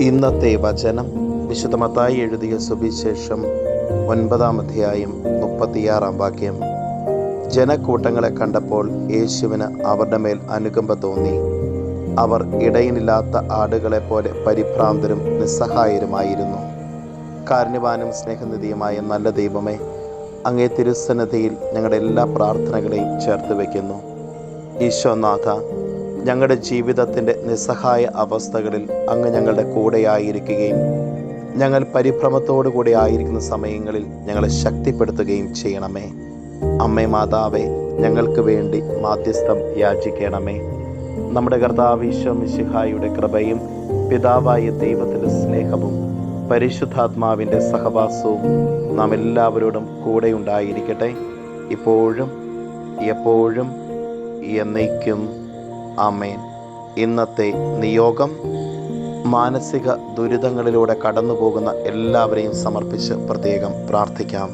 ഇന്നത്തെ വചനം വിശുദ്ധ മത്തായി എഴുതിയ സുവിശേഷം 9-ാം അധ്യായം 36-ാം വാക്യം. ജനക്കൂട്ടങ്ങളെ കണ്ടപ്പോൾ യേശുവിന് അവരുടെ മേൽ അനുകമ്പ തോന്നി. അവർ ഇടയനില്ലാത്ത ആടുകളെ പോലെ പരിഭ്രാന്തരും നിസ്സഹായരുമായിരുന്നു. കാരുണ്യവാനും സ്നേഹനിധിയുമായ നല്ല ദൈവമേ, അങ്ങേ തിരുസന്നിധിയിൽ ഞങ്ങളുടെ എല്ലാ പ്രാർത്ഥനകളെയും ചേർത്ത് വയ്ക്കുന്നു. ഈശോനാഥ, ഞങ്ങളുടെ ജീവിതത്തിൻ്റെ നിസ്സഹായ അവസ്ഥകളിൽ അങ്ങ് ഞങ്ങളുടെ കൂടെയായിരിക്കുകയും ഞങ്ങൾ പരിഭ്രമത്തോടു കൂടി ആയിരിക്കുന്ന സമയങ്ങളിൽ ഞങ്ങളെ ശക്തിപ്പെടുത്തുകയും ചെയ്യണമേ. അമ്മേ മാതാവേ, ഞങ്ങൾക്ക് വേണ്ടി മാധ്യസ്ഥം യാചിക്കണമേ. നമ്മുടെ കർത്താവ് ഈശോ മിശിഹായുടെ കൃപയും പിതാവായ ദൈവത്തിൻ്റെ സ്നേഹവും പരിശുദ്ധാത്മാവിൻ്റെ സഹവാസവും നാം എല്ലാവരോടും കൂടെ ഉണ്ടായിരിക്കട്ടെ, ഇപ്പോഴും എപ്പോഴും എന്നേക്കും. ആമേൻ. ഇന്നത്തെ നിയോഗം: മാനസിക ദുരിതങ്ങളിലൂടെ കടന്നു പോകുന്ന എല്ലാവരെയും സമർപ്പിച്ച് പ്രത്യേകം പ്രാർത്ഥിക്കാം.